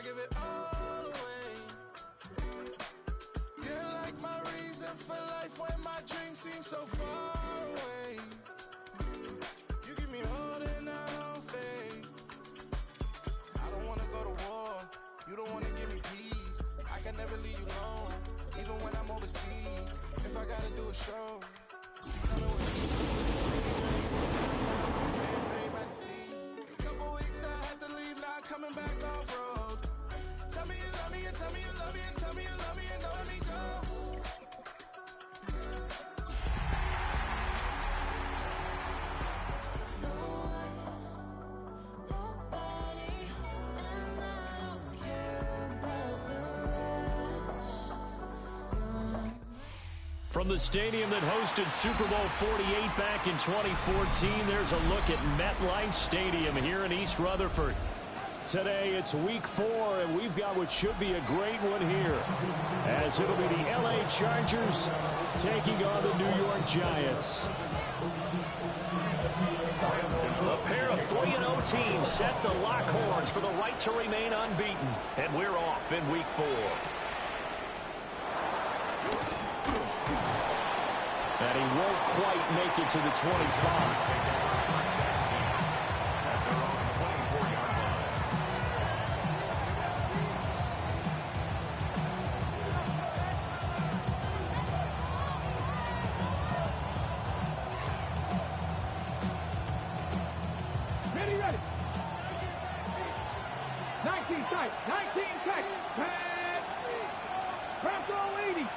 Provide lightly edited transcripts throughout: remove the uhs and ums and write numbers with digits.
I give it all away. You're like my reason for life when my dreams seem so far away. You give me holding out on faith. I don't wanna go to war. You don't wanna give me peace. I can never leave you alone, even when I'm overseas. If I gotta do a show, you coming with me. Everybody see. Couple weeks I had to leave, now coming back off road. Tell me you love me and tell me you love me and tell me you love me and don't let me go. From the stadium that hosted Super Bowl 48 back in 2014, there's a look at MetLife Stadium here in East Rutherford. Today, it's Week 4, and we've got what should be a great one here, as it'll be the L.A. Chargers taking on the New York Giants. A pair of 3-0 teams set to lock horns for the right to remain unbeaten, and we're off in Week 4. And he won't quite make it to the 25. Ready. 19 tight. 19 tight. Press all 80.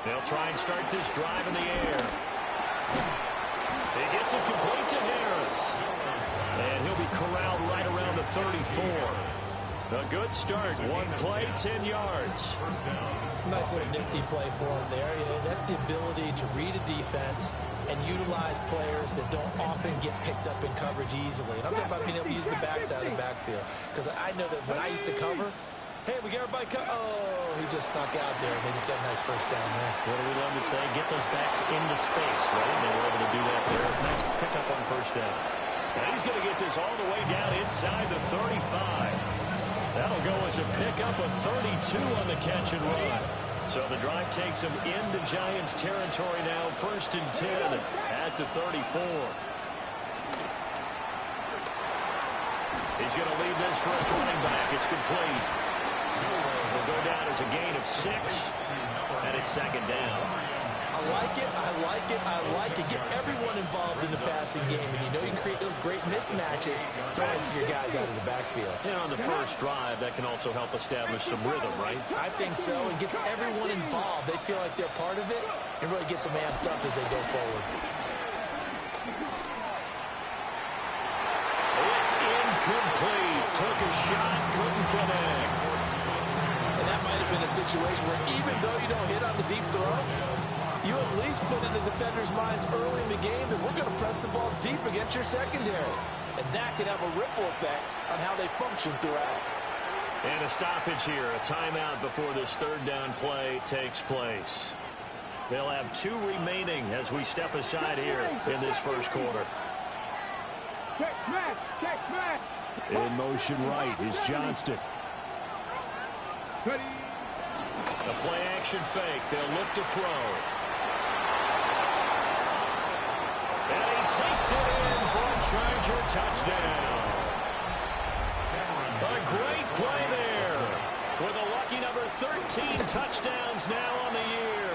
They'll try and start this drive in the air. He gets it complete to Harris. And he'll be corralled right around the 34. A good start. One play, 10 yards. Nice little nifty play for him there. That's the ability to read a defense and utilize players that don't often get picked up in coverage easily. And I'm talking about being able to use the backside of the backfield. Because I know that when I used to cover, hey, we got everybody cut. Oh, he just snuck out there. They just got a nice first down there. What do we love to say? Get those backs into space, right? They were able to do that there. Nice pickup on first down. And he's going to get this all the way down inside the 35. That'll go as a pickup of 32 on the catch and run. So the drive takes him into Giants territory now. 1st and 10 at the 34. He's going to leave this for his running back. It's complete. Will go down as a gain of 6, and it's 2nd down. I like it. Get everyone involved in the passing game, and you know you can create those great mismatches throwing to your guys out of the backfield. And on the first drive, that can also help establish some rhythm, right? I think so. It gets everyone involved. They feel like they're part of it, and really gets them amped up as they go forward. It's incomplete. Took a shot, couldn't connect. And that might have been a situation where even though you don't hit on the deep throw, you at least put in the defenders' minds early in the game that we're going to press the ball deep against your secondary. And that can have a ripple effect on how they function throughout. And a stoppage here, a timeout before this 3rd down play takes place. They'll have 2 remaining as we step aside here in this first quarter. Check smash. In motion right is Johnston. Ready. The play action fake. They'll look to throw. And he takes it in for a Charger touchdown. A great play there. With a lucky number 13 touchdowns now on the year.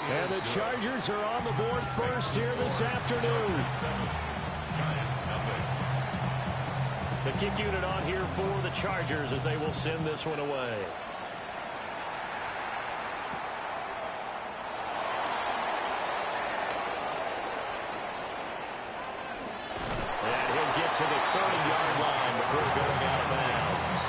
And the Chargers are on the board first here this afternoon. The kick unit on here for the Chargers as they will send this one away. And he'll get to the 30-yard line before going out of bounds.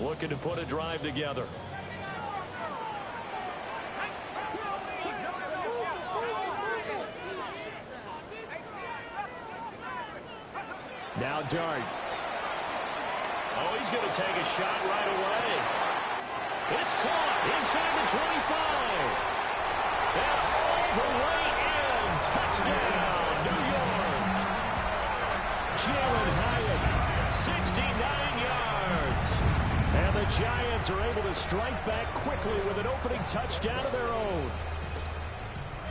Looking to put a drive together. Now Dart. Oh, he's going to take a shot right away. It's caught inside the 25. And all the way in. Touchdown, New York. Jalen Hyatt, 69 yards. And the Giants are able to strike back quickly with an opening touchdown of their own.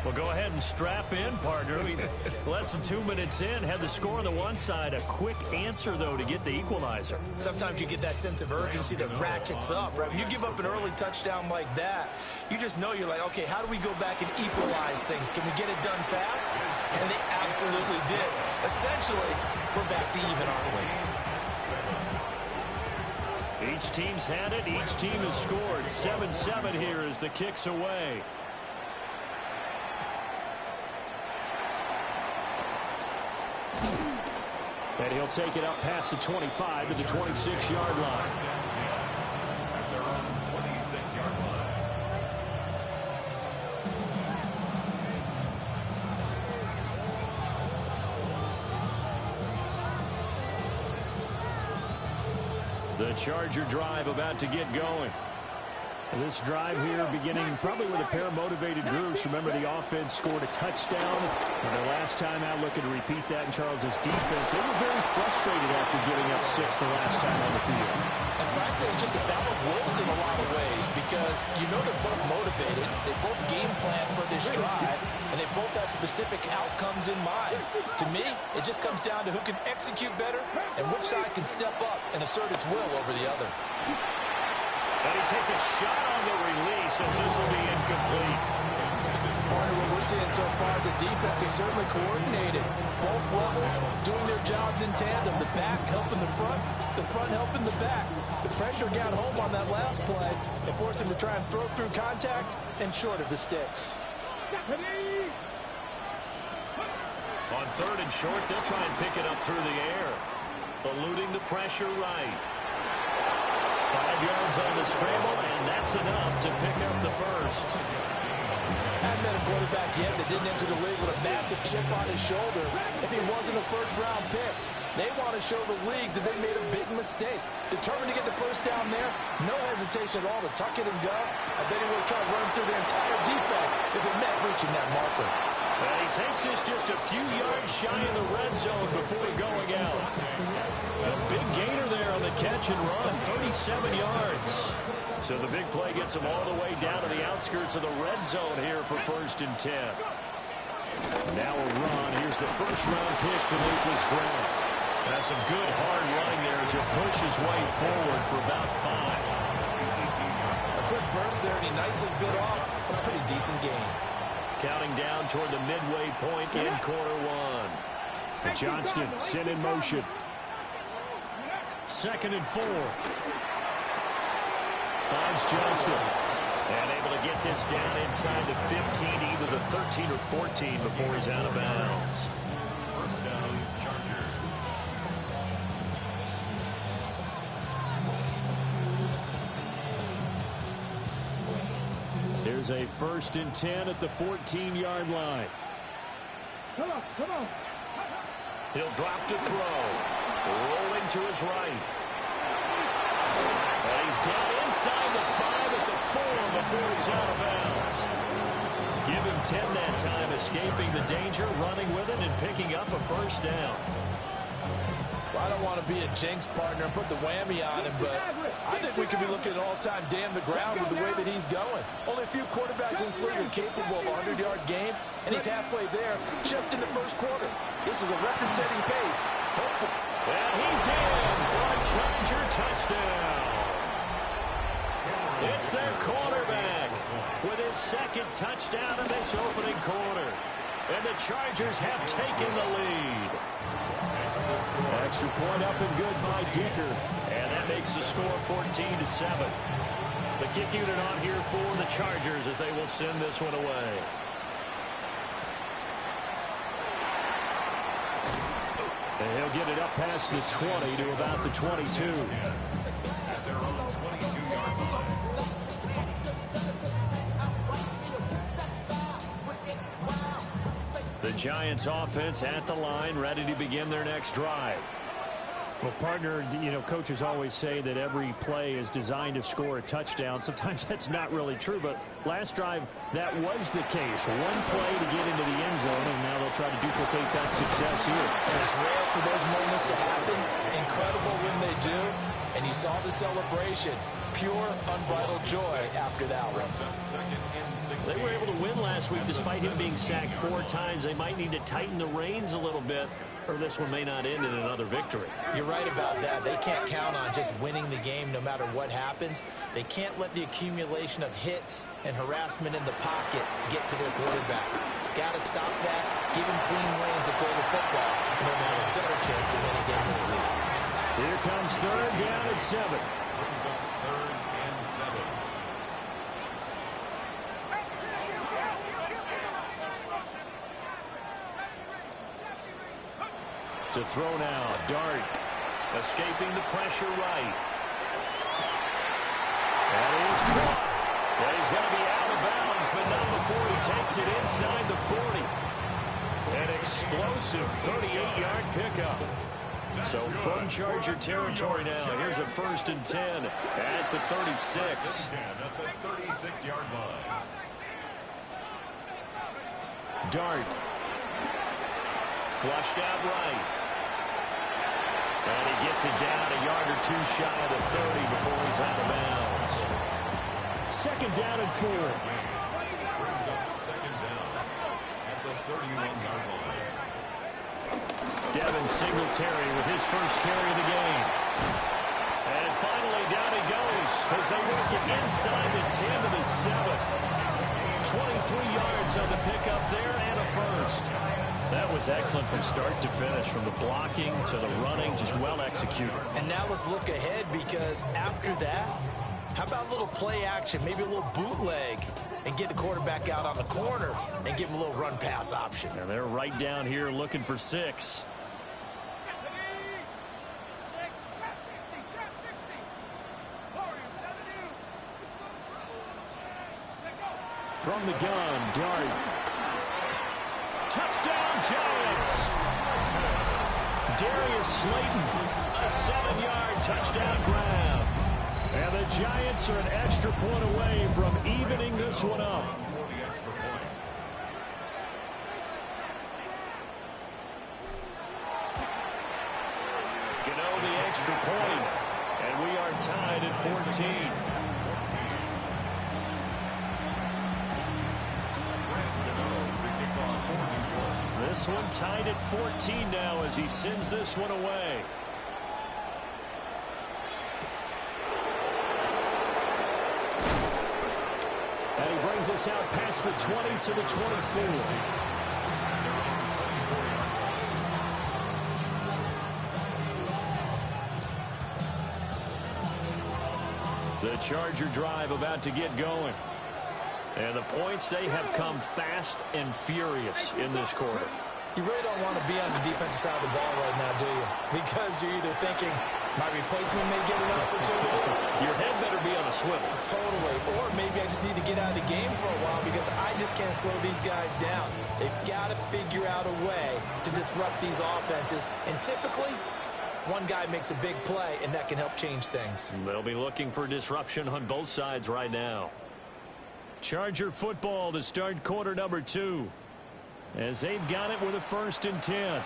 Well, go ahead and strap in, partner. Less than 2 minutes in, had the score on the one side. A quick answer, though, to get the equalizer. Sometimes you get that sense of urgency that ratchets up, right? When you give up an early touchdown like that, you just know you're like, okay, how do we go back and equalize things? Can we get it done fast? And they absolutely did. Essentially, we're back to even, aren't we? Each team's had it. Each team has scored. 7-7 here as the kick's away. And he'll take it up past the 25 to the 26-yard line. The Charger drive about to get going. This drive here beginning probably with a pair of motivated groups. Remember, the offense scored a touchdown. And the last time out, looking to repeat that in Charles's defense. They were very frustrated after giving up 6 the last time on the field. And frankly, it's just a battle of wills in a lot of ways because you know they're both motivated. They both game plan for this drive, and they both have specific outcomes in mind. To me, it just comes down to who can execute better and which side can step up and assert its will over the other. And he takes a shot on the release as this will be incomplete. Part of what we're seeing so far is the defense is certainly coordinated. Both levels doing their jobs in tandem. The back helping the front helping the back. The pressure got home on that last play and forced him to try and throw through contact and short of the sticks. On 3rd and short, they'll try and pick it up through the air. Eluding the pressure right. 5 yards on the scramble, and that's enough to pick up the first. Hadn't been a quarterback yet that didn't enter the league with a massive chip on his shoulder. If he wasn't a first-round pick, they want to show the league that they made a big mistake. Determined to get the first down there, no hesitation at all to tuck it and go. I bet he would have tried to run through the entire defense if it meant reaching that marker. And he takes this just a few yards shy of the red zone before going out. A big gainer there on the catch and run, 37 yards. So the big play gets him all the way down to the outskirts of the red zone here for 1st and 10. Now a run. Here's the first-round pick from Luca's draft. That's some good hard running there as he'll push his way forward for about 5. A quick burst there, and he nicely bit off a pretty decent game. Counting down toward the midway point in quarter 1. Johnston sent in motion. 2nd and 4. Finds Johnston. And able to get this down inside the 15, either the 13 or 14 before he's out of bounds. First down, Chargers. Here's a 1st and 10 at the 14-yard line. Come on. He'll drop to throw. Rolling to his right. And he's down inside the 5 at the 4 before he's out of bounds. Give him 10 that time, escaping the danger, running with it, and picking up a first down. Well, I don't want to be a jinx partner and put the whammy on him, but I think we could be looking at all-time damn the ground with the way that he's going. Only a few quarterbacks in this league are capable of a 100-yard game, and he's halfway there just in the first quarter. This is a record-setting pace. Hopefully. And he's in for a Charger touchdown. It's their quarterback with his 2nd touchdown in this opening quarter. And the Chargers have taken the lead. Extra point up and good by Dicker. And that makes the score 14-7. The kick unit on here for the Chargers as they will send this one away. And he'll get it up past the 20 to about the 22. At their own 22-yard line. The Giants offense at the line, ready to begin their next drive. Well, partner, you know, coaches always say that every play is designed to score a touchdown. Sometimes that's not really true, but last drive, that was the case. One play to get into the end zone, and now they'll try to duplicate that success here. And it's rare for those moments to happen. Incredible when they do. And you saw the celebration. Pure, unbridled joy after that one. They were able to win last week despite him being sacked 4 times. They might need to tighten the reins a little bit, or this one may not end in another victory. You're right about that. They can't count on just winning the game no matter what happens. They can't let the accumulation of hits and harassment in the pocket get to their quarterback. Got to stop that, give him clean lanes to throw the football, and they'll have a better chance to win again this week. Here comes 3rd down at 7. Brings up 3rd and 7. To throw now, Dart. Escaping the pressure right. That is caught. Well, he's going to be out of bounds, but not before he takes it inside the 40. An explosive 38-yard pickup. So from Charger territory now, here's a 1st and 10 at the 36. At the 36-yard line. Dart. Flushed out right. And he gets it down a yard or 2 shy of the 30 before he's out of bounds. 2nd down and 4. Brings up 2nd down at the 31-yard line. Devin Singletary with his first carry of the game. And finally down he goes as they work it inside the 10 to the 7. 23 yards on the pickup there and a 1st. That was excellent from start to finish, from the blocking to the running, just well executed. And now let's look ahead, because after that, how about a little play action, maybe a little bootleg, and get the quarterback out on the corner and give him a little run-pass option. And they're right down here looking for 6. From the gun, Dart. Touchdown, Giants! Darius Slayton, a 7-yard touchdown grab. And the Giants are an extra point away from evening this one up. Gano the extra point, and we are tied at 14. This one tied at 14 now as he sends this one away. And he brings us out past the 20 to the 24. The Charger drive about to get going. And the points, they have come fast and furious in this quarter. You really don't want to be on the defensive side of the ball right now, do you? Because you're either thinking, my replacement may get an opportunity. Your head better be on a swivel. Totally. Or maybe I just need to get out of the game for a while because I just can't slow these guys down. They've got to figure out a way to disrupt these offenses. And typically, one guy makes a big play, and that can help change things. They'll be looking for disruption on both sides right now. Charger football to start quarter number 2. As they've got it with a 1st and 10.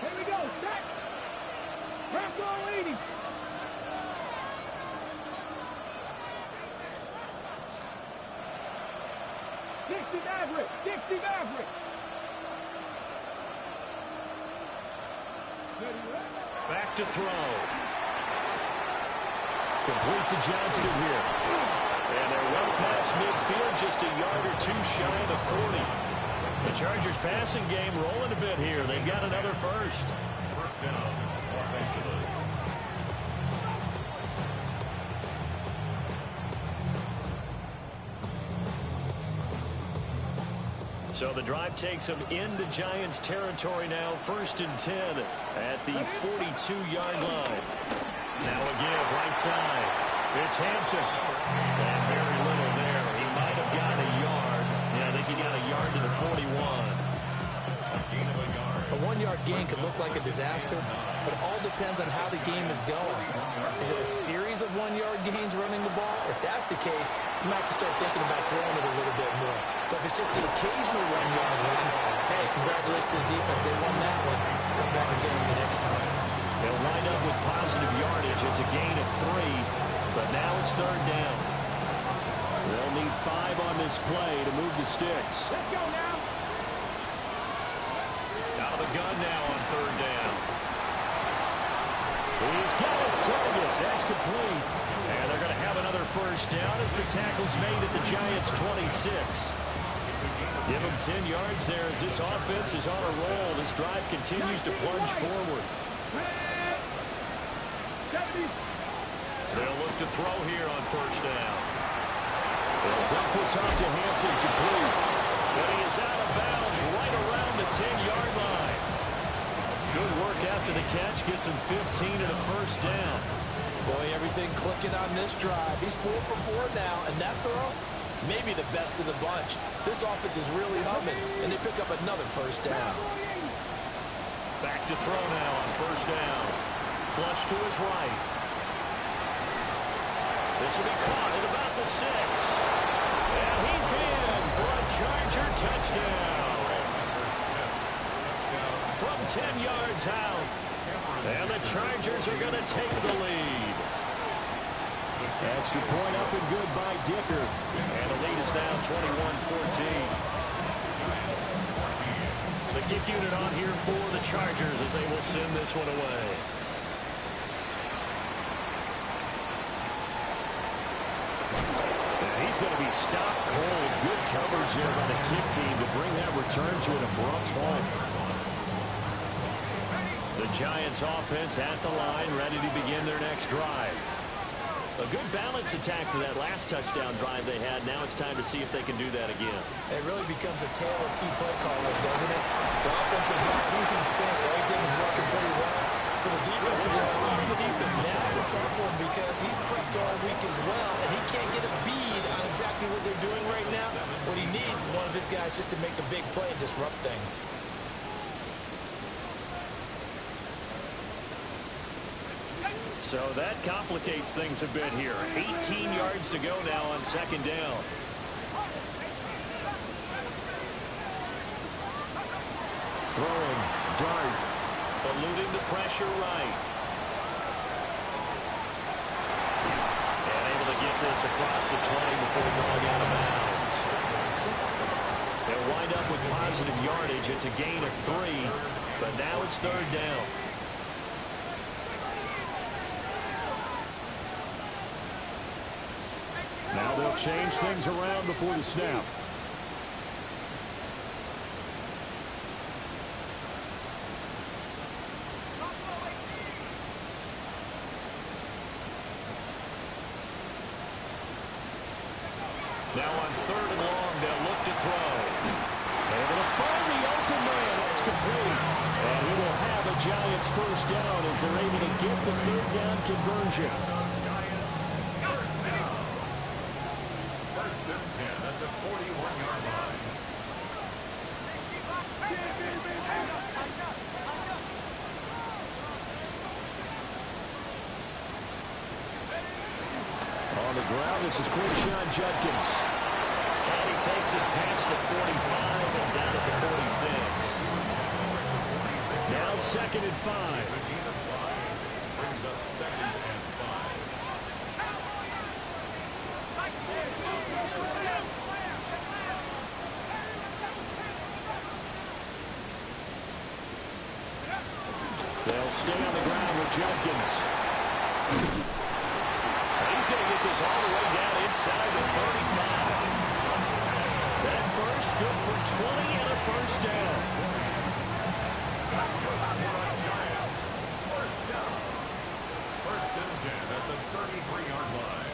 Here we go. Set. Wrap on leading. Dixie Maverick. Back to throw. Complete to Johnston here. And they're well past midfield, just a yard or 2 shy of the 40. The Chargers passing game rolling a bit here. They've got another 1st. 1st down, Los Angeles. So the drive takes them into Giants territory now. 1st and 10 at the 42-yard line. Now a give, right side. It's Hampton. And very little there. He might have got a yard. Yeah, I think he got a yard to the 41. A 1-yard gain could look like a disaster, but it all depends on how the game is going. Is it a series of 1-yard gains running the ball? If that's the case, you might have to start thinking about throwing it a little bit more. But if it's just the occasional 1-yard run, hey, congratulations to the defense. They won that one. Come back and get them the next time. They'll wind up with positive yardage. It's a gain of 3, but now it's third down. They'll need 5 on this play to move the sticks. Let's go now. Out of the gun now on third down. He's got his target. That's complete. And they're going to have another first down as the tackle's made at the Giants' 26. Give them 10 yards there as this offense is on a roll. This drive continues to plunge forward. They'll look to throw here on first down. They'll dump this off to Hampton, complete. But he is out of bounds right around the 10-yard line. Good work after the catch. Gets him 15 and a first down. Boy, everything clicking on this drive. He's 4 for 4 now, and that throw, maybe the best of the bunch. This offense is really humming, and they pick up another first down. Back to throw now on first down. Flush to his right. This will be caught at about the 6. And he's in for a Charger touchdown. From 10 yards out. And the Chargers are going to take the lead. Extra point up and good by Dicker. And the lead is now 21-14. The kick unit on here for the Chargers as they will send this one away. He's going to be stopped cold. Good coverage there by the kick team to bring that return to an abrupt halt. The Giants offense at the line, ready to begin their next drive. A good balance attack for that last touchdown drive they had. Now it's time to see if they can do that again. It really becomes a tale of 2 play callers, doesn't it? The offensive guy, he's in sync. Everything is working pretty well. For the defensive side, now it's a tough one because he's prepped all week as well, and he can't get a bead on exactly what they're doing right now. What he needs is one of his guys just to make a big play and disrupt things. So that complicates things a bit here. 18 yards to go now on second down. Throwing, dart, eluding the pressure right. And able to get this across the 20 before going out of bounds. They'll wind up with positive yardage. It's a gain of 3, but now it's third down. Now they'll change things around before the snap. Now on third and long, they'll look to throw. Able to find the open man. That's complete. And he will have a Giants first down as they're able to get the third down conversion. First and 10 at the 41-yard line. On the ground, this is Quinshon Judkins. And he takes it past the 45 and down at the 46. Now second and 5. Brings up second and 5. They'll stay on the ground with Judkins. He's going to get this all the way down inside the 35. That burst good for 20 and a first down. Giants, first down. First and 10 at the 33-yard line.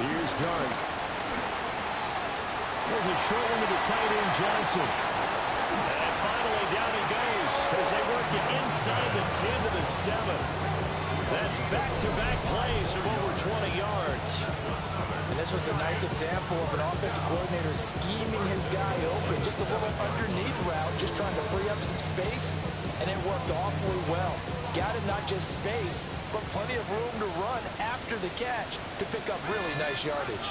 Here's Dart. There's a short one to the tight end, Johnson. And finally, down he goes as they work it inside the 10 to the 7. That's back-to-back plays of over 20 yards. And this was a nice example of an offensive coordinator scheming his guy open. Just a little underneath route, just trying to free up some space, and it worked awfully well. Got him not just space, but plenty of room to run after the catch to pick up really nice yardage.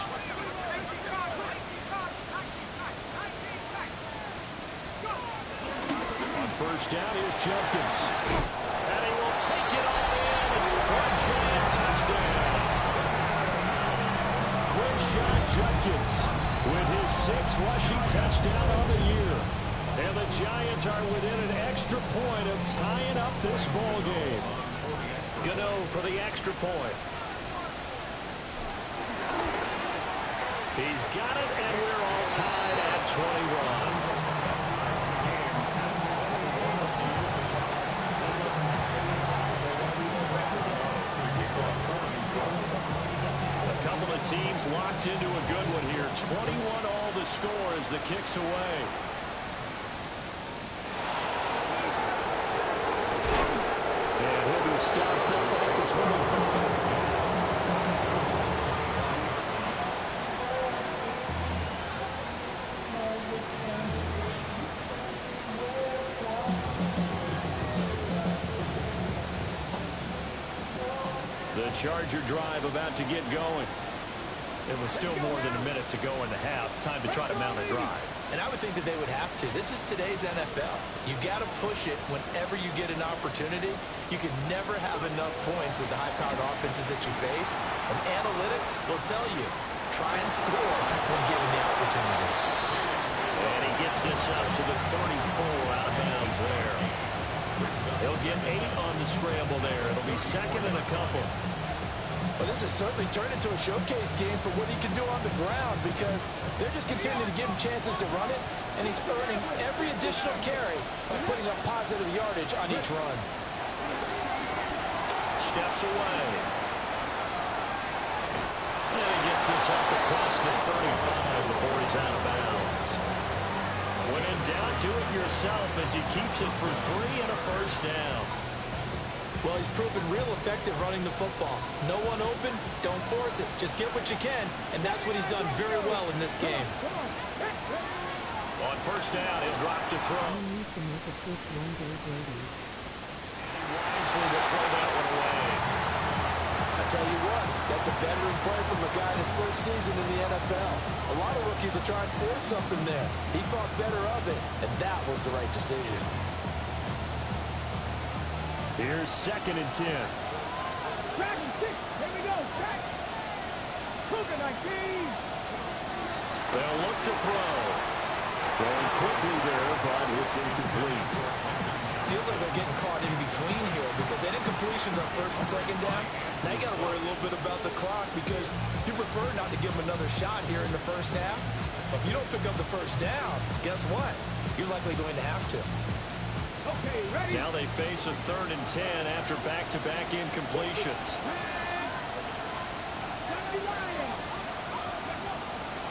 On first down, here's Jenkins. And he will take it all in for a giant touchdown. Quinshon Judkins with his 6th rushing touchdown on the year. And the Giants are within an extra point of tying up this ball game. Gano for the extra point. He's got it, and we're all tied at 21. Teams locked into a good one here. 21 all the score as the kick's away. And he'll be stopped up at the 25. The Charger drive about to get going. It was still more than a minute to go in the half. Time to try to mount a drive. And I would think that they would have to. This is today's NFL. You got to push it whenever you get an opportunity. You can never have enough points with the high-powered offenses that you face. And analytics will tell you, try and score when given the opportunity. And he gets this up to the 34 out of bounds there. He'll get 8 on the scramble there. It'll be second and a couple. Well, this has certainly turned into a showcase game for what he can do on the ground because they're just continuing to give him chances to run it, and he's earning every additional carry by putting up positive yardage on each run. Steps away. And he gets this up across the 35 before he's out of bounds. When in doubt, do it yourself as he keeps it for 3 and a first down. Well, he's proven real effective running the football. No one open, don't force it. Just get what you can, and that's what he's done very well in this game. On first down, he'll drop to throw. Wisely to throw that one away. I tell you what, that's a veteran play from a guy in his first season in the NFL. A lot of rookies are trying to force something there. He thought better of it, and that was the right decision. Here's second and 10. Track and 6. Here we go. Track. Cougar 19. They'll look to throw. Throwing quickly there, but it's incomplete. Feels like they're getting caught in between here because they did completions on first and second down. Now you got to worry a little bit about the clock because you prefer not to give them another shot here in the first half. But if you don't pick up the first down, guess what? You're likely going to have to. Okay, ready? Now they face a 3rd and 10 after back-to-back incompletions.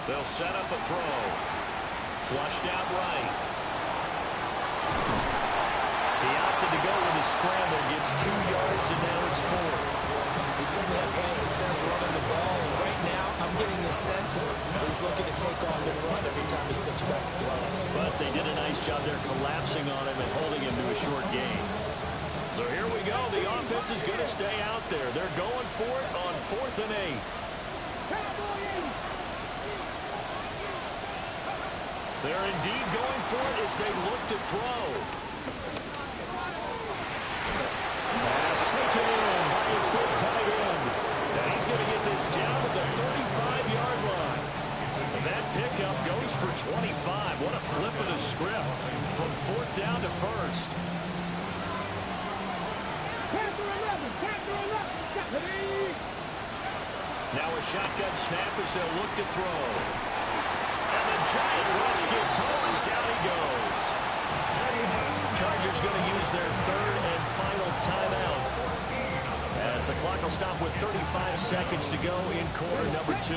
They'll set up a throw. Flushed out right. He opted to go with a scramble, gets 2 yards, and now it's 4th. He certainly had plenty of success running the ball, and right now I'm getting the sense that he's looking to take off and run every time he steps back to throw. But they did a nice job there collapsing on him and holding him to a short gain. So here we go. The offense is going to stay out there. They're going for it on 4th and 8. They're indeed going for it as they look to throw. Pass taken in by his big tight end. And he's going to get this down to the 35-yard line. That pickup goes for 25. What a flip of the script from 4th down to 1st. Now a shotgun snap as they'll look to throw. And the giant rush gets home as down he goes. Chargers going to use their 3rd and final timeout as as the clock will stop with 35 seconds to go in quarter number 2.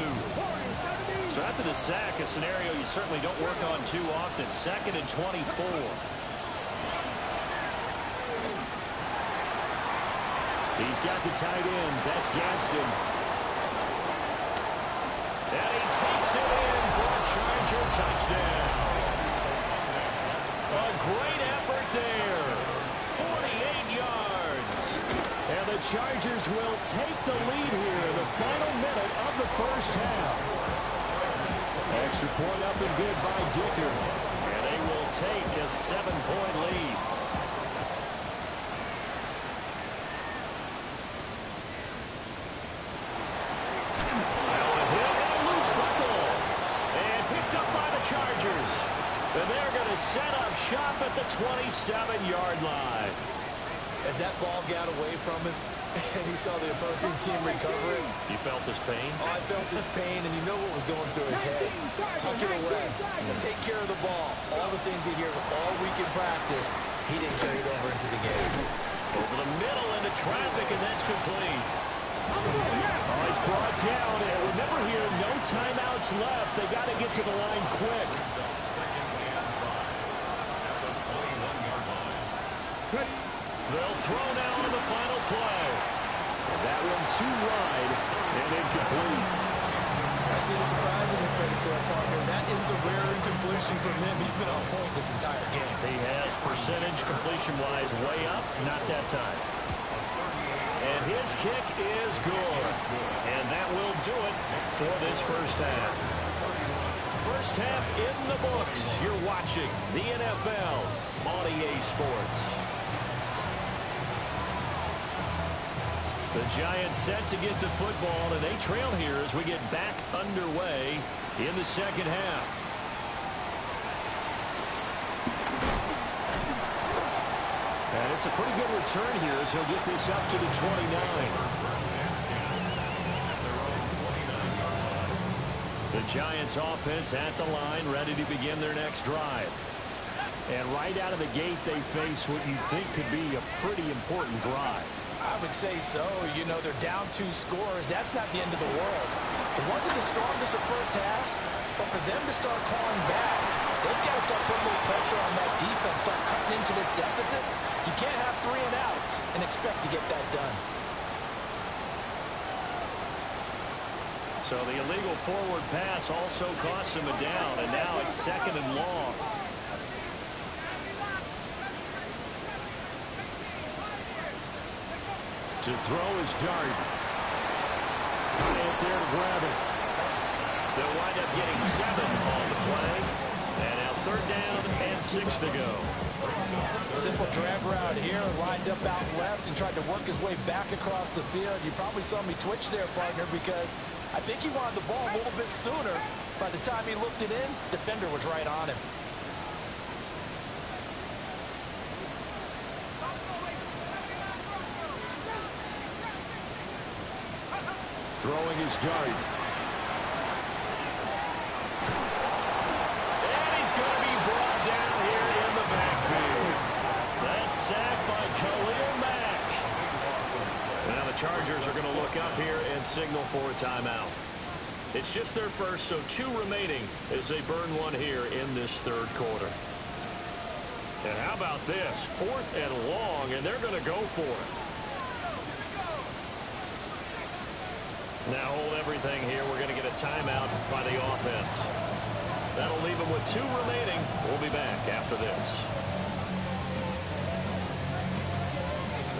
So after the sack, a scenario you certainly don't work on too often. 2nd and 24. He's got the tight end. That's Gadsden. And he takes it in for a Charger touchdown. A great effort there. 48 yards. And the Chargers will take the lead here in the final minute of the first half. Extra point up and good by Dicker. And they will take a 7-point lead. Chargers. And they're going to set up shop at the 27-yard line. As that ball got away from him, and he saw the opposing team recover it. You felt his pain? Oh, I felt his pain, and you know what was going through his head. Tuck it away. Take care of the ball. All the things he hears all week in practice, he didn't carry it over into the game. Over the middle into traffic, and that's complete. Oh, he's brought down. And remember here, no timeouts left. They got to get to the line quick. They'll throw now on the final play. And that one too wide and incomplete. I see the surprise in your face there, partner. That is a rare incompletion from him. He's been on point this entire game. He has percentage completion-wise way up. Not that time. And his kick is good. And that will do it for this first half. First half in the books. You're watching the NFL on EA Sports. The Giants set to get the football, and they trail here as we get back underway in the second half. And it's a pretty good return here as he'll get this up to the 29. The Giants offense at the line, ready to begin their next drive. And right out of the gate, they face what you think could be a pretty important drive. I would say so. You know, they're down 2 scores. That's not the end of the world. It wasn't the strongest of first halves, but for them to start calling back, they've got to start putting a little pressure on that defense, start cutting into this deficit. You can't have 3 and outs and expect to get that done. So the illegal forward pass also costs him a down, and now it's 2nd and long. To throw is Dart. Right there to grab it. They'll wind up getting 7 on the play. And now 3rd down and 6 to go. Simple drag route here, lined up out left and tried to work his way back across the field. You probably saw me twitch there, partner, because I think he wanted the ball a little bit sooner. By the time he looked it in, defender was right on him. Throwing his Dart. And he's going to be brought down here in the backfield. That's sacked by Khalil Mack. Now the Chargers are going to look up here and signal for a timeout. It's just their first, so 2 remaining as they burn one here in this 3rd quarter. And how about this? 4th and long, and they're going to go for it. Now hold everything here. We're going to get a timeout by the offense. That'll leave them with 2 remaining. We'll be back after this.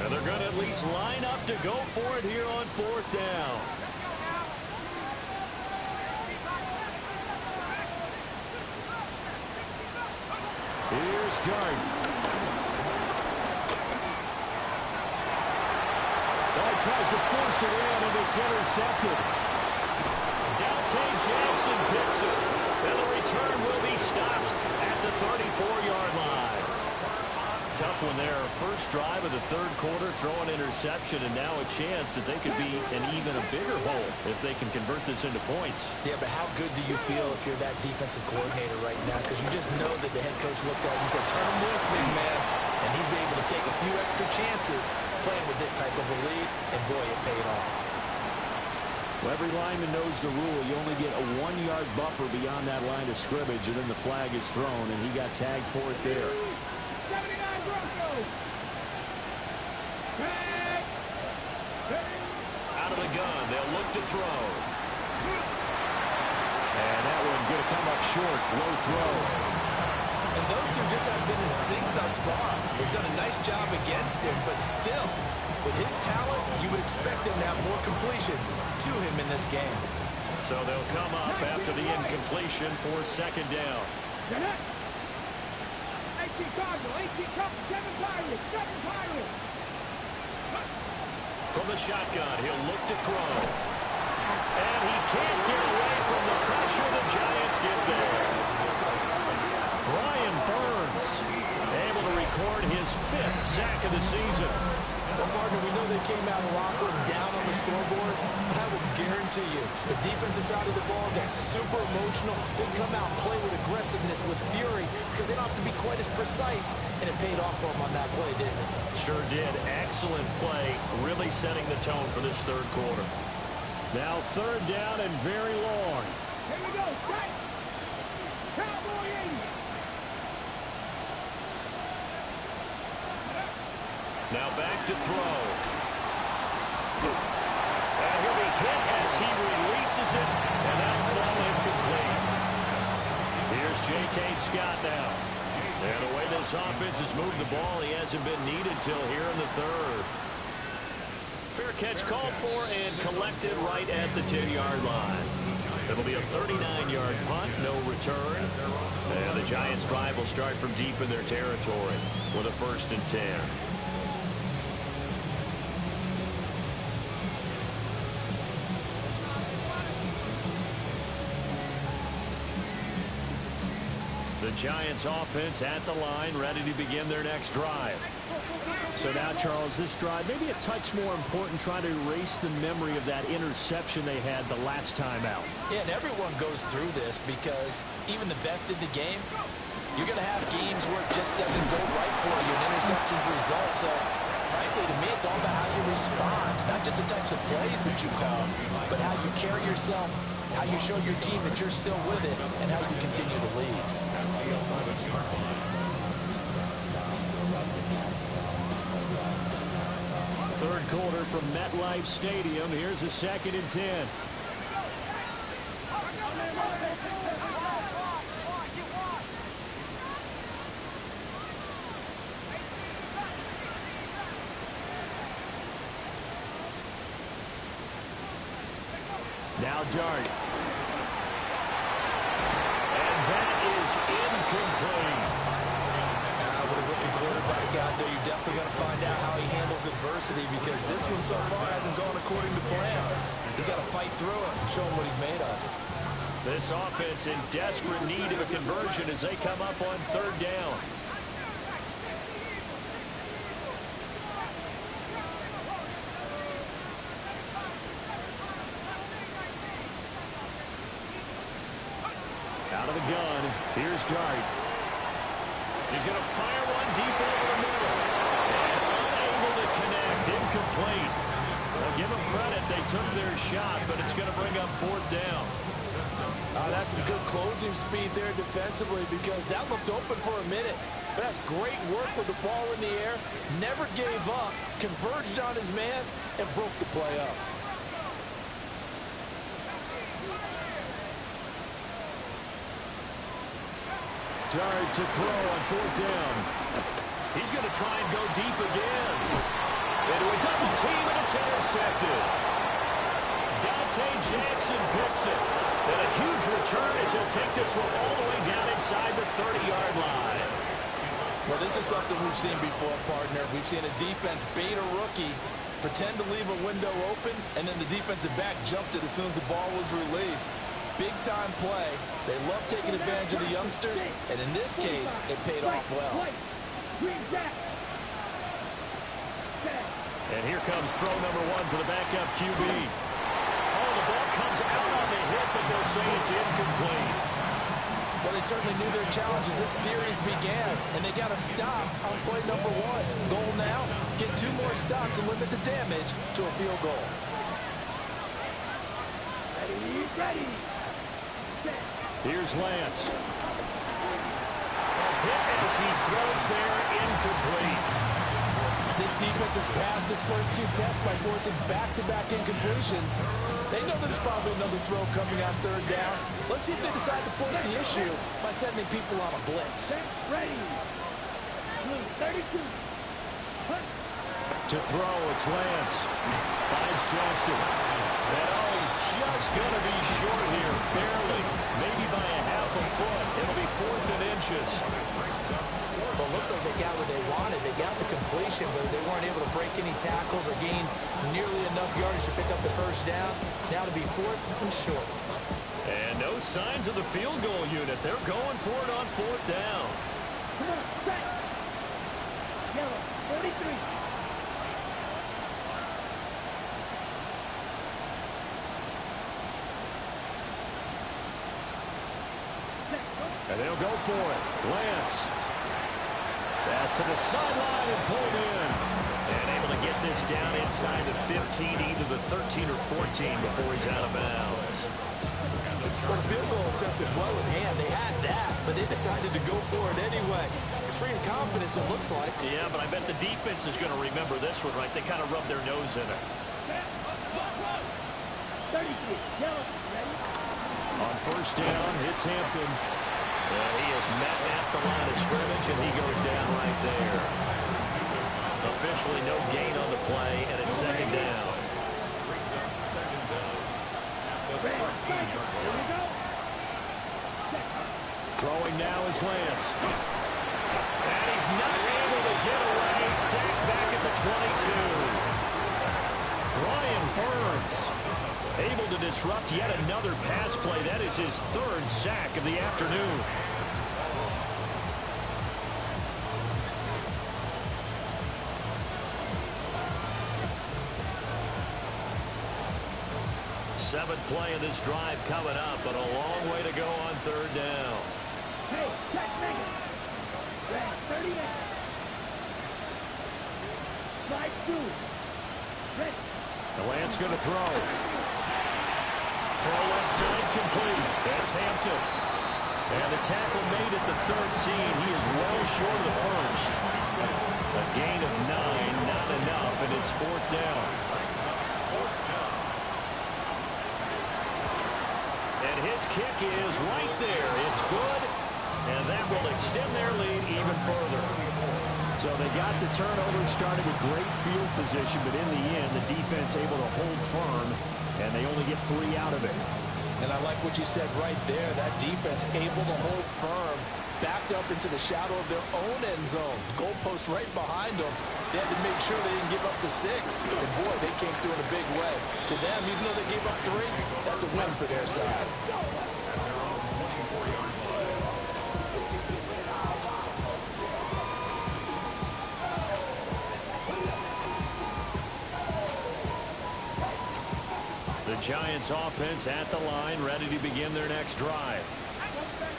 And they're going to at least line up to go for it here on 4th down. Here's Dart. Tries to force it in, and it's intercepted. Dante Jackson picks it, and the return will be stopped at the 34-yard line. Tough one there. First drive of the 3rd quarter, throw an interception, and now a chance that they could be in even a bigger hole if they can convert this into points. Yeah, but how good do you feel if you're that defensive coordinator right now? Because you just know that the head coach looked at it and said, turn him loose, big man. And he'd be able to take a few extra chances playing with this type of a lead, and boy, it paid off. Well, every lineman knows the rule. You only get a 1-yard buffer beyond that line of scrimmage, and then the flag is thrown, and he got tagged for it there. 79 Broncos. Out of the gun, they'll look to throw. And that one going to come up short, low throw. And those two just haven't been in sync thus far. They've done a nice job against him, but still, with his talent, you would expect them to have more completions to him in this game. So they'll come up after the incompletion for second down. 18 Cardinal, 18 Cup, 7 Pirates, 7 Pirates. From the shotgun, he'll look to throw. And he can't get away from the pressure. The Giants get there. Brian Burns able to record his 5th sack of the season. Well, partner, we know they came out of Rockland down on the scoreboard, but I will guarantee you the defensive side of the ball got super emotional. They come out and play with aggressiveness, with fury, because they don't have to be quite as precise, and it paid off for them on that play, didn't it? Sure did. Excellent play, really setting the tone for this third quarter. Now third down and very long. Here we go, cut. Cowboy 80. Now back to throw. And he'll be hit as he releases it, and that'll fall incomplete. Here's J.K. Scott now. And the way this offense has moved the ball, he hasn't been needed till here in the third. Fair catch called for and collected right at the 10-yard line. It'll be a 39-yard punt, no return. And the Giants' drive will start from deep in their territory with a 1st and 10. The Giants offense at the line, ready to begin their next drive. So now, Charles, this drive maybe a touch more important, trying to erase the memory of that interception they had the last time out. Yeah, and everyone goes through this because even the best in the game, you're going to have games where it just doesn't go right for you, and interceptions result. So, frankly, to me, it's all about how you respond, not just the types of plays that you call, but how you carry yourself, how you show your team that you're still with it, and how you continue to lead. Third quarter from MetLife Stadium. Here's a 2nd and 10. Now Dart. And that is incomplete. With a rookie quarterback out there, you're definitely going to find out how he handles adversity, because this one so far hasn't gone according to plan. He's got to fight through it and show him what he's made of. This offense in desperate need of a conversion as they come up on third down. Out of the gun, here's Dart. He's going to fire one deep over the middle. And unable to connect, incomplete. Well, give them credit, they took their shot, but it's going to bring up 4th down. That's some good closing speed there defensively, because that looked open for a minute. But that's great work with the ball in the air. Never gave up, converged on his man, and broke the play up. Dart to throw on 4th down. He's going to try and go deep again. Into a double team, and it's intercepted. Dante Jackson picks it. And a huge return as he'll take this one all the way down inside the 30-yard line. Well, this is something we've seen before, partner. We've seen a defense bait a rookie, pretend to leave a window open, and then the defensive back jumped it as soon as the ball was released. Big-time play. They love taking advantage of the youngsters, and in this case, it paid off well. And here comes throw number 1 for the backup QB. Oh, the ball comes out on the hit, but they'll say it's incomplete. Well, they certainly knew their challenge as this series began, and they got to stop on play number 1. Goal now, get 2 more stops and limit the damage to a field goal. Ready. Set. Here's Lance. Hit as he throws there, incomplete. This defense has passed its first 2 tests by forcing back-to-back incompletions. They know there's probably another throw coming on 3rd down. Let's see if they decide to force the issue by sending people on a blitz. Set. Ready. Blue 32. To throw, it's Lance. Finds Johnston. And he's just going to be short here, barely, maybe by a half a foot. It'll be 4th and inches. Well, it looks like they got what they wanted. They got the completion, but they weren't able to break any tackles or gain nearly enough yardage to pick up the first down. Now to be 4th and short. And no signs of the field goal unit. They're going for it on 4th down. Come on, strike. Yellow 43. And they'll go for it. Lance. Pass to the sideline and pulled in. And able to get this down inside the 15, either the 13 or 14 before he's out of bounds. Well, the field goal attempt is well in hand. They had that, but they decided to go for it anyway. Extreme confidence, it looks like. Yeah, but I bet the defense is going to remember this one, right? They kind of rubbed their nose in it. 33. Yellow. Ready. On 1st down, it's Hampton. And he is met at the line of scrimmage, and he goes down right there. Officially no gain on the play, and it's 2nd down. Throwing now is Lance. And he's not able to get away. Sacked back at the 22. Brian Burns able to disrupt yet another pass play. That is his 3rd sack of the afternoon. Seventh play of this drive coming up, but a long way to go on 3rd down. Hey, check negative. Red 38. Slide 2. Ready. The Lance going to throw. Throw left side complete. That's Hampton. And the tackle made at the 13. He is well short of the first. A gain of 9, not enough, and it's 4th down. And his kick is right there. It's good, and that will extend their lead even further. So they got the turnover, started with great field position, but in the end, the defense able to hold firm, and they only get 3 out of it. And I like what you said right there. That defense able to hold firm, backed up into the shadow of their own end zone. Goalpost right behind them. They had to make sure they didn't give up the 6. And boy, they came through in a big way. To them, even though they gave up 3, that's a win for their side. The Giants offense at the line, ready to begin their next drive.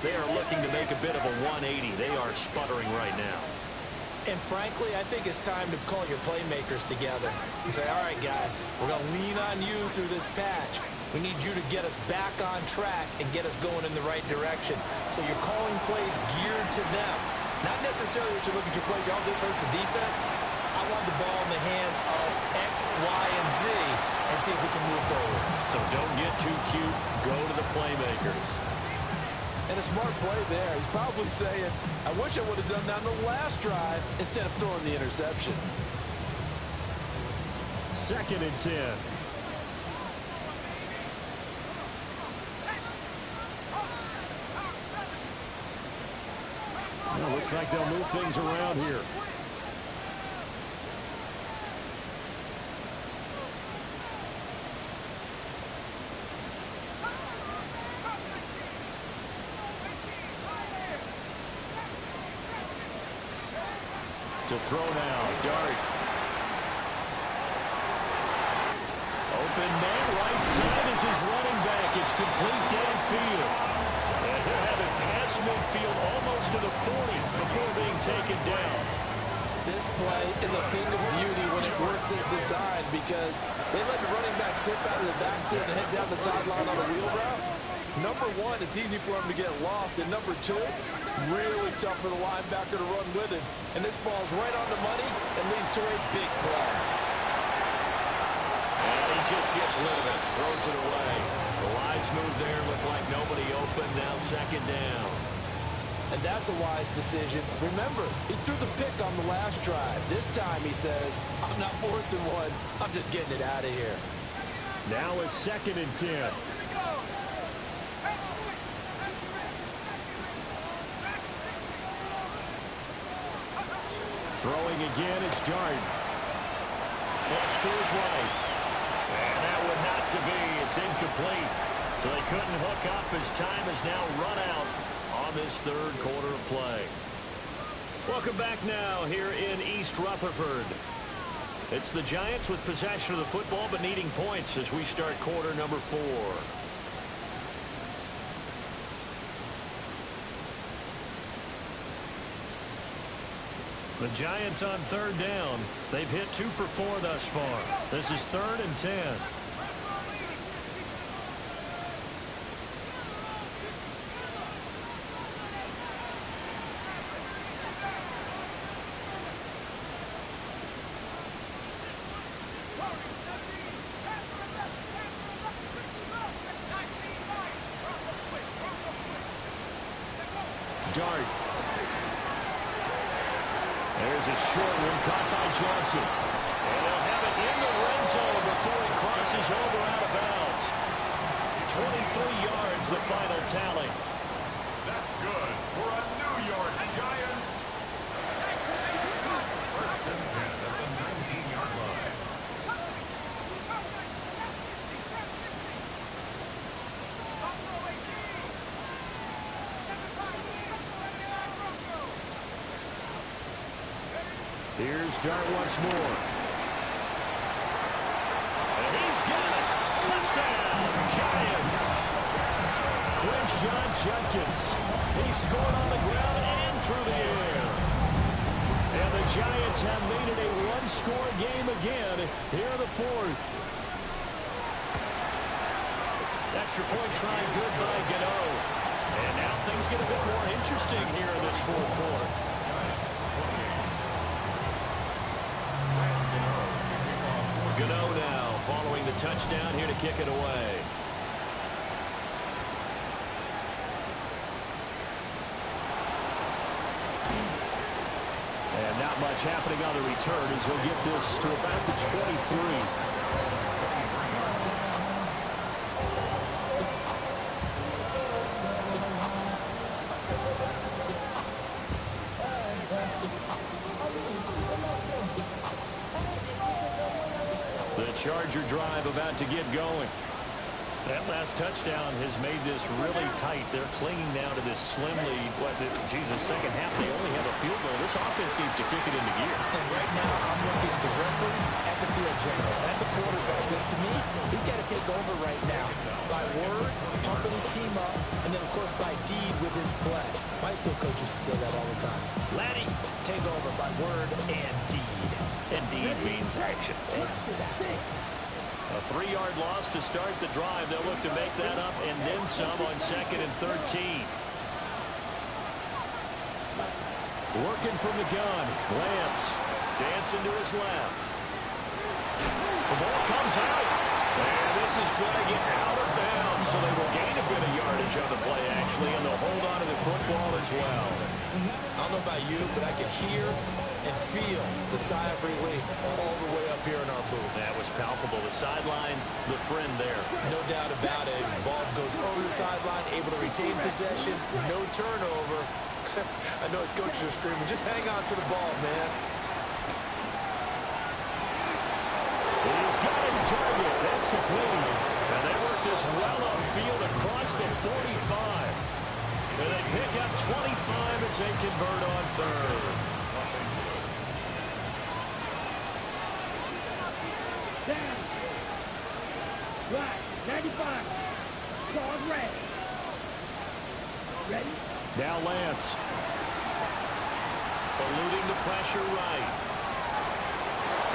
They are looking to make a bit of a 180. They are sputtering right now. And frankly, I think it's time to call your playmakers together and say, all right, guys, we're going to lean on you through this patch. We need you to get us back on track and get us going in the right direction. So you're calling plays geared to them. Not necessarily that you look at your plays, oh, this hurts the defense. I want the ball in the hands of X, Y, and Z and see if we can move forward. So don't get too cute. Go to the playmakers. And a smart play there. He's probably saying, I wish I would have done that on the last drive instead of throwing the interception. 2nd and 10. Well, looks like they'll move things around here. To throw now, Dart. Open man, right side is his running back. It's complete downfield. And They'll have it past midfield almost to the 40 before being taken down. This play is a thing of beauty when it works as designed because they let the running back slip out of the backfield and head down the sideline on a wheel route. Number one, it's easy for him to get lost. And number two, really tough for the linebacker to run with him. And this ball's right on the money and leads to a big play. And he just gets rid of it, throws it away. The wise move there, looked like nobody open, now second down. And that's a wise decision. Remember, he threw the pick on the last drive. This time he says, I'm not forcing one. I'm just getting it out of here. Now it's 2nd and 10. Throwing again, it's Darden. Flush to his right. And that one not to be. It's incomplete. So they couldn't hook up as time is now run out on this third quarter of play. Welcome back now here in East Rutherford. It's the Giants with possession of the football but needing points as we start quarter number 4. The Giants on third down. They've hit 2 for 4 thus far. This is 3rd and 10. Dart. There's a short one caught by Johnson. And they'll have it in the red zone before he crosses over out of bounds. 23 yards, the final tally. That's good for a New York Giants. 1st and 10 at the 19-yard line. Here's Dart once more. And he's got it. Touchdown, Giants. Quinshon Judkins. He scored on the ground and through the air. And the Giants have made it a one-score game again here in the 4th. Extra point try good by Gano. And now things get a bit more interesting here in this 4th quarter. Gano now following the touchdown here to kick it away. And not much happening on the return as he'll get this to about the 23. The Charger drive about to get going. That last touchdown has made this really tight. They're clinging now to this slim lead. Second half, they only have a field goal. This offense needs to kick it into gear. And right now, I'm looking directly at the field general, at the quarterback. Because to me, he's got to take over right now. By word, pumping his team up, and then, of course, by deed with his play. My high school coach used to say that all the time. Laddie, take over by word and deed. And deed means action. Exactly. A 3-yard loss to start the drive. They'll look to make that up and then some on 2nd and 13. Working from the gun. Lance. Dancing to his left. The ball comes out. And this is going to get out of bounds. So they will gain a bit of yardage on the play, actually, and they'll hold on to the football as well. I don't know about you, but I can hear and feel the sigh of relief all the way up here in our booth. That was palpable. The sideline, the friend there. No doubt about it. The ball goes over the sideline, able to retain possession, no turnover. I know his coaches are screaming, just hang on to the ball, man. He's got his target. That's complete. And they work this well upfield across the 45. And they pick up 25 as they convert on 3rd. Down. Black. 95. Claws red. Now Lance. Eluding the pressure right.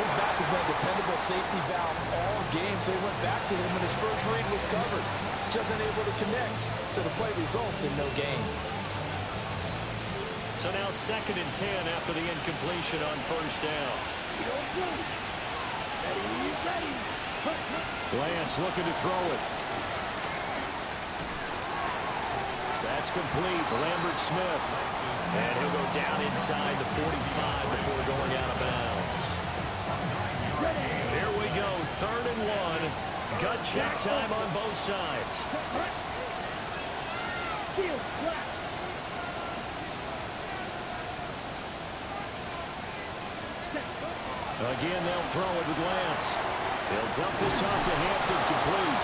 His back has been a dependable safety valve all game, so he went back to him when his first read was covered. Just unable to connect, so the play results in no gain. So now 2nd and 10 after the incompletion on first down. Lance looking to throw it. That's complete. Lambert Smith. And he'll go down inside the 45 before going out of bounds. Here we go, 3rd and 1. Gut check time on both sides. Again, they'll throw it with Lance. He'll dump this off to Hampton, complete.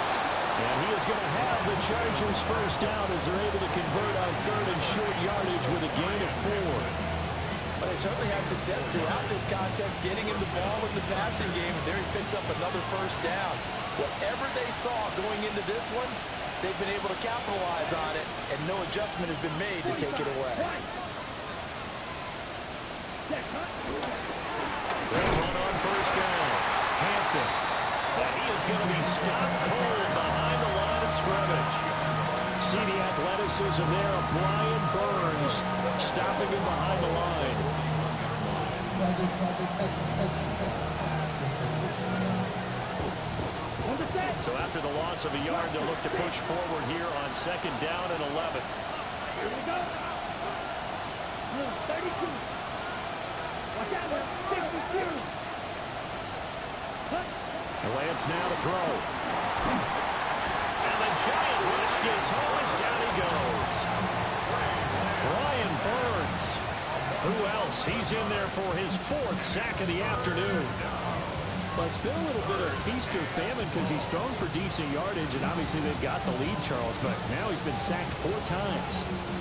And he is going to have the Chargers first down as they're able to convert on 3rd and short yardage with a gain of 4. But they certainly had success throughout this contest, getting him the ball in the passing game. And there he picks up another first down. Whatever they saw going into this one, they've been able to capitalize on it, and no adjustment has been made to take it away. They'll run on first down. Hampton. And he is going to be stopped cold behind the line of scrimmage. See the athleticism there of Brian Burns stopping him behind the line. So after the loss of a yard, they'll look to push forward here on 2nd down and 11. Here we go. 32. Watch out, 62. Lance now to throw. And the giant rush gets home as down he goes. Brian Burns. Who else? He's in there for his 4th sack of the afternoon. But it's been a little bit of feast or famine because he's thrown for decent yardage, and obviously they've got the lead, Charles, but now he's been sacked 4 times.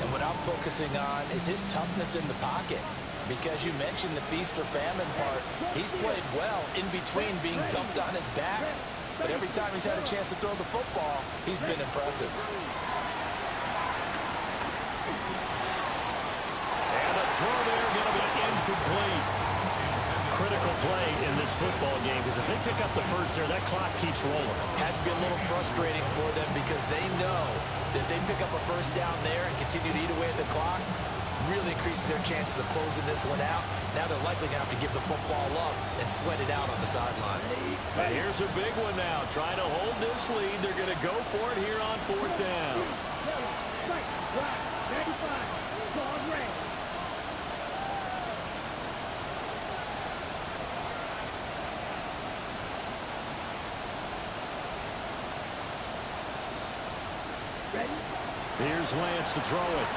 And what I'm focusing on is his toughness in the pocket. Because you mentioned the feast or famine part, he's played well in between being dumped on his back. But every time he's had a chance to throw the football, he's been impressive. And the throw there going to be incomplete. Critical play in this football game because if they pick up the first there, that clock keeps rolling. Has to be a little frustrating for them because they know that if they pick up a first down there and continue to eat away at the clock, really increases their chances of closing this one out. Now they're likely going to have to give the football up and sweat it out on the sideline. And here's a big one now. Trying to hold this lead. They're going to go for it here on 4th down. Here's Lance to throw it.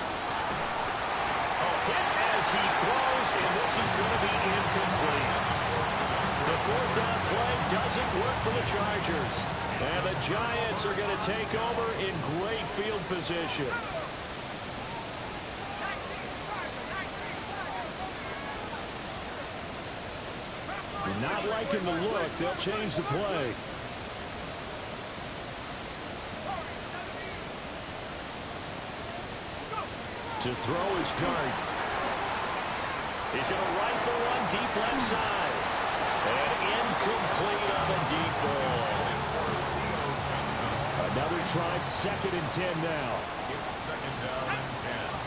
Hit as he throws, and this is going to be incomplete. The 4th down play doesn't work for the Chargers. And the Giants are going to take over in great field position. Not liking the look. They'll change the play. To throw is Dart. He's going to rifle one deep left side. And incomplete on the deep ball. Another try, 2nd and 10 now. It's 2nd down and 10.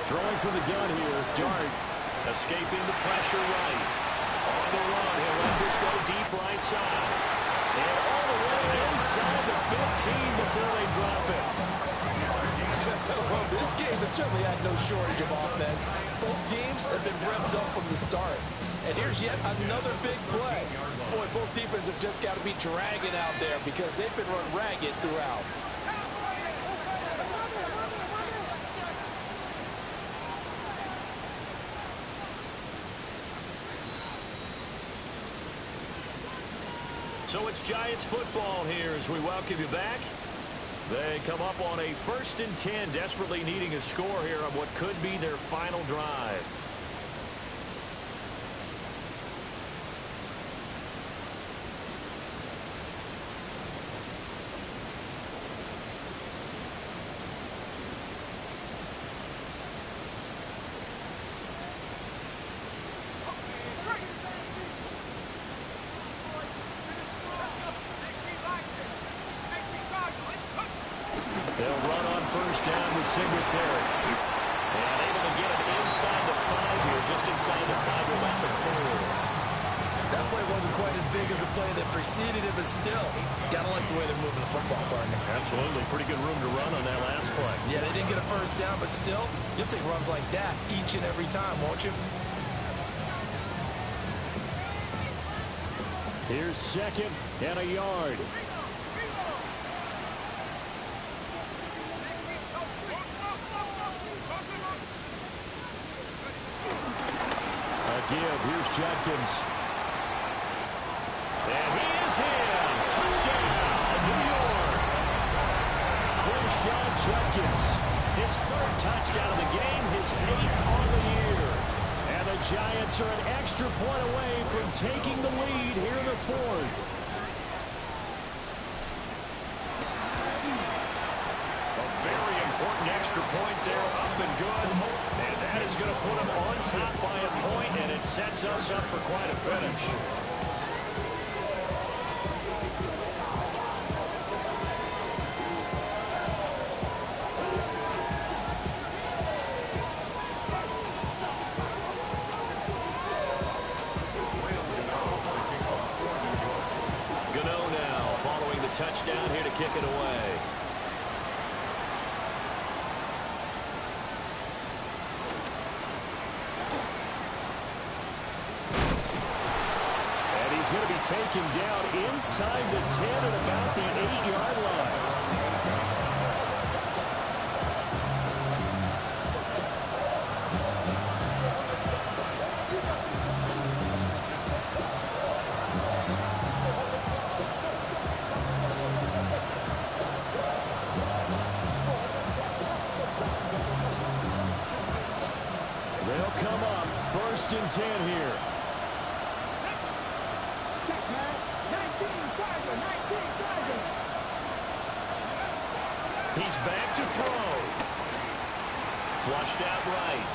Throwing from the gun here, Dart. Escaping the pressure right. On the run, he'll let this go deep right side. And all the way inside the 15 before they drop it. Well, this game has certainly had no shortage of offense. Both teams have been revved up from the start. And here's yet another big play. Boy, both defenses have just got to be dragging out there because they've been run ragged throughout. So it's Giants football here as we welcome you back. They come up on a 1st and 10, desperately needing a score here on what could be their final drive. They'll run on 1st down with Singletary. And able to get him inside the 5 here, just inside the 5 about the 4. That play wasn't quite as big as the play that preceded it, but still, gotta like the way they're moving the football, partner. Absolutely. Pretty good room to run on that last play. Yeah, they didn't get a 1st down, but still, you'll take runs like that each and every time, won't you? Here's 2nd and a yard. Here's Judkins. And he is in. Touchdown, New York. Quinshon Judkins. His 3rd touchdown of the game, his 8th on the year. And the Giants are an extra point away from taking the lead here in the 4th. A very important extra point there, up and good. And that is going to put him on top by a point, and it sets us up for quite a finish. Gano now following the touchdown here to kick it away. Taken down inside the 10 at about the 8-yard line. They'll come up 1st and 10 here. He's back to throw. Flushed out right.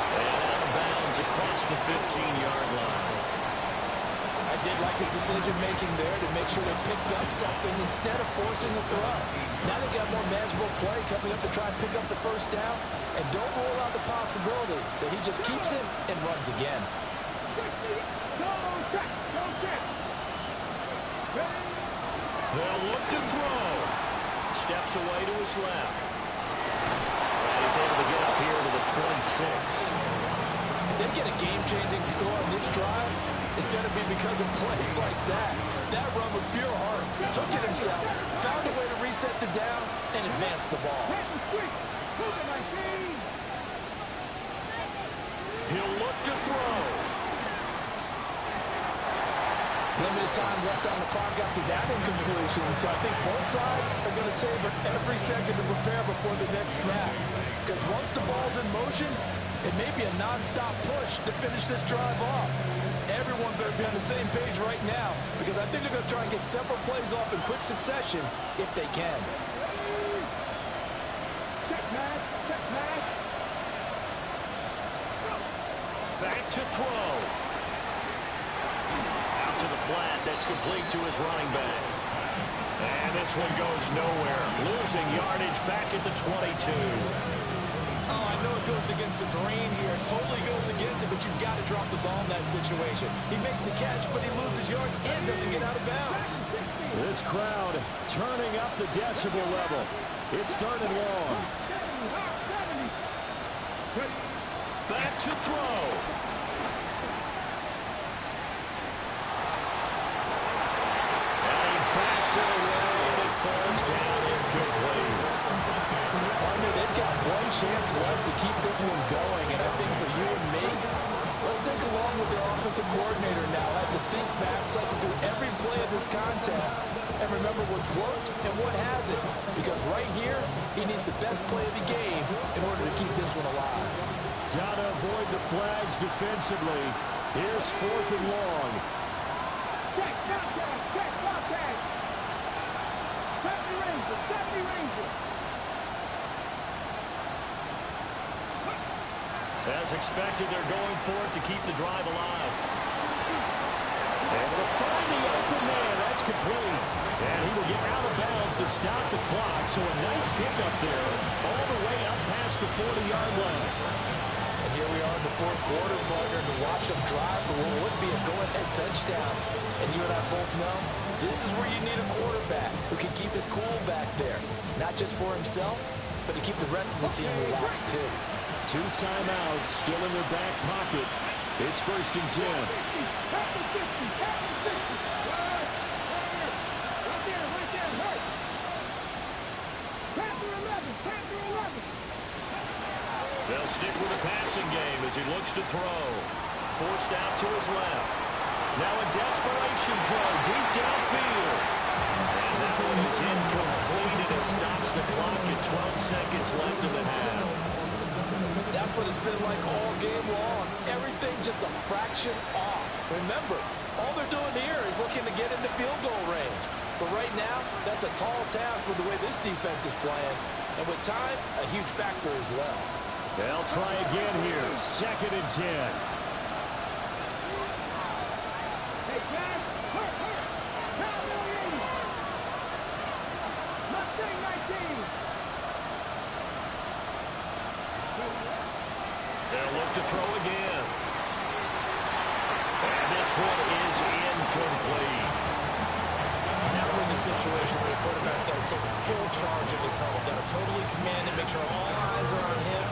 And out of bounds across the 15-yard line. I did like his decision-making there to make sure they picked up something instead of forcing the throw. Now they got more manageable play coming up to try and pick up the 1st down. And don't rule out the possibility that he just keeps it and runs again. They'll look to throw. Steps away to his left. And he's able to get up here to the 26. If they get a game-changing score on this drive, it's going to be because of plays like that. That run was pure heart. Took it himself, found a way to reset the downs, and advance the ball. He'll look to throw. Limited time left on the clock after that incompletion, so I think both sides are going to savor every second to prepare before the next snap. Because once the ball's in motion, it may be a non-stop push to finish this drive off. Everyone better be on the same page right now, because I think they're going to try and get several plays off in quick succession if they can. Back to throw. Out to the flat. That's complete to his running back. And this one goes nowhere. Losing yardage back at the 22. Oh, I know it goes against the grain here. It totally goes against it, but you've got to drop the ball in that situation. He makes a catch, but he loses yards and doesn't get out of bounds. This crowd turning up the decibel level. It's 3rd and long. Back to throw. And he backs it away, and it falls down incomplete. Partner, they've got one chance left to keep this one going, and I think for you and me, let's think along with their offensive coordinator now. Has to think back, cycle through every play of this contest, and remember what's worked and what hasn't. Because right here, he needs the best play of the game in order to keep this one alive. Got to avoid the flags defensively. Here's 4th and long. Check, contact, check, contact. 70 Rangers, 70 Rangers. As expected, they're going for it to keep the drive alive. Able to find the open man. That's complete. And he will get out of bounds to stop the clock. So a nice pickup there all the way up past the 40-yard line. And here we are in the fourth quarter, partner, to watch him drive for what would be a go-ahead touchdown. And you and I both know this is where you need a quarterback who can keep his cool back there. Not just for himself, but to keep the rest of the team relaxed too. 2 timeouts still in their back pocket. It's 1st and 10. They'll stick with the passing game as he looks to throw. Forced out to his left. Now a desperation throw deep downfield. And that one is incomplete, and it stops the clock at 12 seconds left in the half. That's what it's been like all game long. Everything just a fraction off. Remember, all they're doing here is looking to get into field goal range. But right now, that's a tall task with the way this defense is playing. And with time, a huge factor as well. They'll try again here. 2nd and 10. Hey, guys, hurt. Now, Million. Mustang 19. They'll look to throw again. And this one is incomplete. Now we're in the situation where the quarterback's got to take full charge of his helmet. Got to totally command it, make sure all eyes are on him.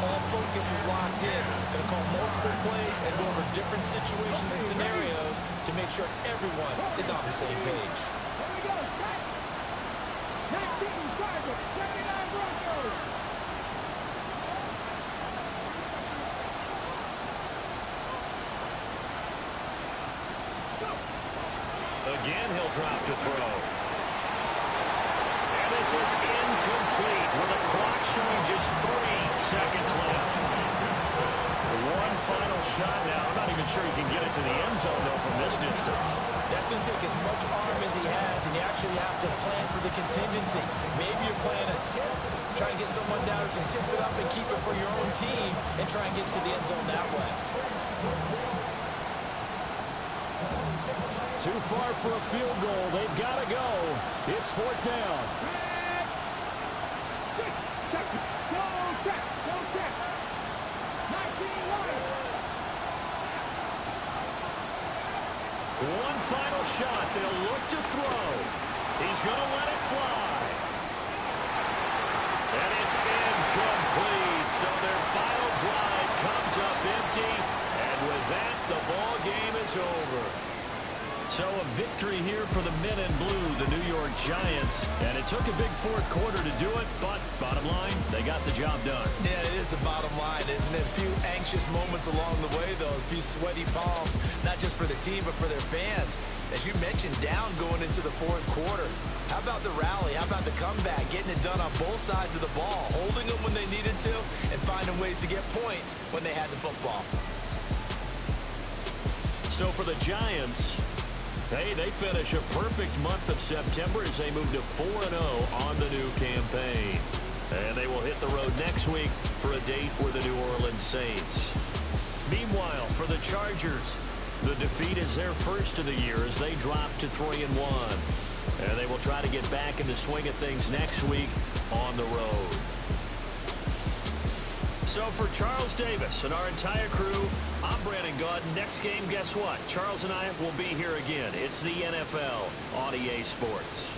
All focus is locked in. Going to call multiple plays and go over different situations and scenarios to make sure everyone is on the same page. Here we go, set. 19 Chargers, 79 Broncos. Again, he'll drop to throw. And this is incomplete with the clock showing just 3 seconds left. One final shot now. I'm not even sure he can get it to the end zone, though, from this distance. That's going to take as much arm as he has, and you actually have to plan for the contingency. Maybe you're playing a tip. Try and get someone down who can tip it up and keep it for your own team and try and get to the end zone that way. Too far for a field goal. They've got to go. It's 4th down. Go check. 19 Lions. One final shot. They'll look to throw. He's going to let it fly. And it's incomplete. So their final drive comes up empty. And with that, the ball game is over. So a victory here for the men in blue, the New York Giants. And it took a big fourth quarter to do it, but bottom line, they got the job done. Yeah, it is the bottom line, isn't it? A few anxious moments along the way, though. A few sweaty palms, not just for the team, but for their fans. As you mentioned, down going into the fourth quarter. How about the rally? How about the comeback? Getting it done on both sides of the ball, holding them when they needed to, and finding ways to get points when they had the football. So for the Giants, hey, they finish a perfect month of September as they move to 4-0 on the new campaign. And they will hit the road next week for a date with the New Orleans Saints. Meanwhile, for the Chargers, the defeat is their first of the year as they drop to 3-1. And they will try to get back in the swing of things next week on the road. So for Charles Davis and our entire crew, I'm Brandon Gaudin. Next game, guess what? Charles and I will be here again. It's the NFL on EA Sports.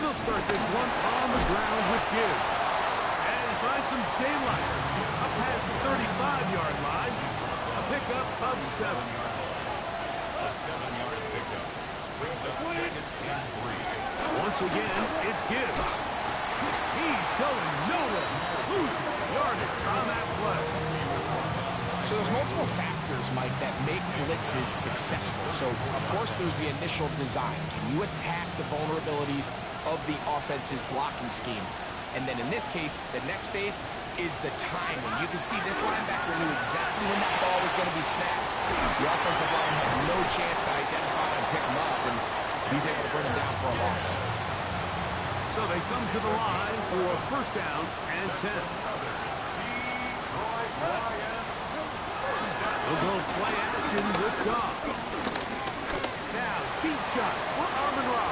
They'll start this one on the ground with Gibbs. And find some daylight. Up past the 35-yard line. A pickup of 7. A 7-yard pickup brings up 2nd and 3. Once again, it's Gibbs. He's going nowhere. Losing yardage on that play. So there's multiple factors, Mike, that make blitzes successful. So, of course, there's the initial design. Can you attack the vulnerabilities of the offense's blocking scheme? And then in this case, the next phase is the timing. You can see this linebacker knew exactly when that ball was going to be snapped. The offensive line had no chance to identify and pick him up, and he's able to bring him down for a loss. So they come to the line for a 1st down and 10. We'll go play action with Goff. Now, deep shot for Amon-Ra.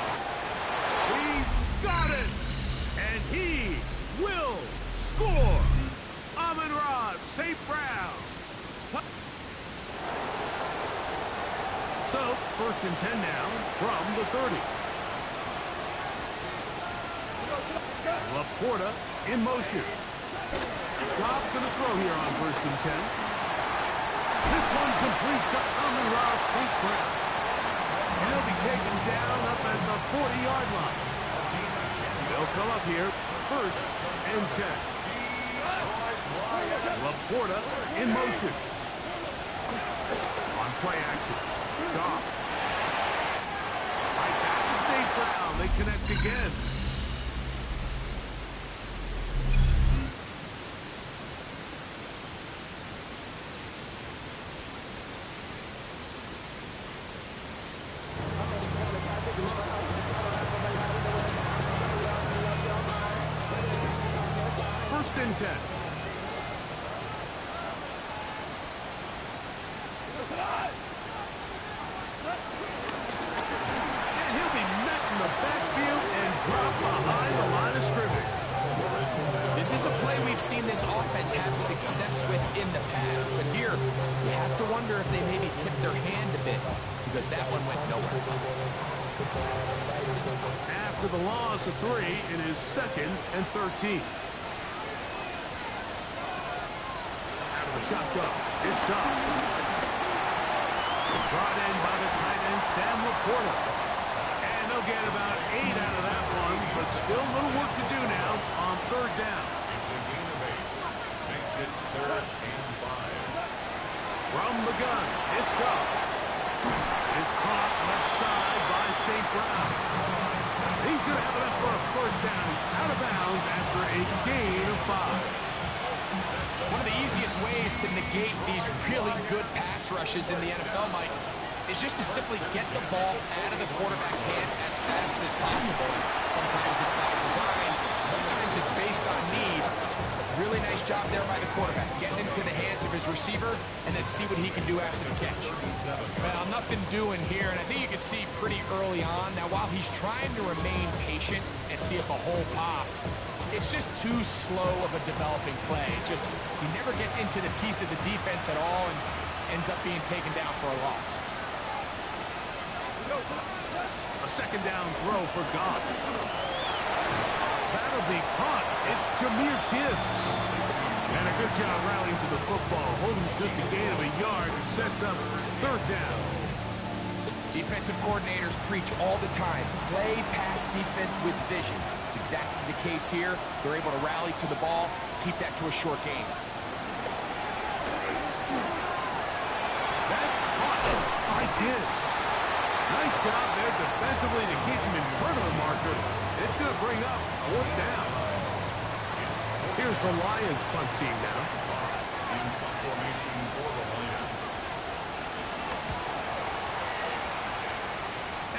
He's got it! And he will score! Amon-Ra, St. Brown. So, 1st and 10 now from the 30. Laporta in motion. Goff going to throw here on 1st and 10. This one complete to Amon-Ra St. Brown. And he'll be taken down up at the 40-yard line. They'll come up here, 1st and 10. Laporta in motion. On play action. Goff. Right back to St. Brown. They connect again. And 10. And he'll be met in the backfield and dropped behind the line of scrimmage. This is a play we've seen this offense have success with in the past, but here you have to wonder if they maybe tipped their hand a bit because that one went nowhere. After the loss of 3, it is 2nd and 13. Shotgun. It's Goff. Brought in by the tight end, Sam Laporta. And they'll get about 8 out of that one, but still a little work to do now on 3rd down. It's a gain of 8. Makes it 3rd and 5. From the gun, it's Goff. Is caught left side by St. Brown. He's going to have enough for a 1st down. He's out of bounds after a gain of 5. One of the easiest ways to negate these really good pass rushes in the NFL, Mike, is just to simply get the ball out of the quarterback's hand as fast as possible. Sometimes it's by design, sometimes it's based on need. Really nice job there by the quarterback, getting into the hands of his receiver, and then see what he can do after the catch. Well, nothing doing here, and I think you can see pretty early on. Now, while he's trying to remain patient and see if a hole pops, it's just too slow of a developing play. He never gets into the teeth of the defense at all and ends up being taken down for a loss. A 2nd down throw for Goff. That'll be caught. It's Jahmyr Gibbs. And a good job rallying to the football. Holding just a gain of a yard and sets up 3rd down. Defensive coordinators preach all the time, play pass defense with vision. It's exactly the case here. They're able to rally to the ball, keep that to a short game. That's caught by Gibbs. Nice job there defensively to keep him in front of the marker. It's going to bring up a 4th down. Here's the Lions punt team now. In formation for the Lions.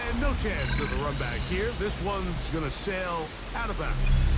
And no chance of the run back here. This one's going to sail out of bounds.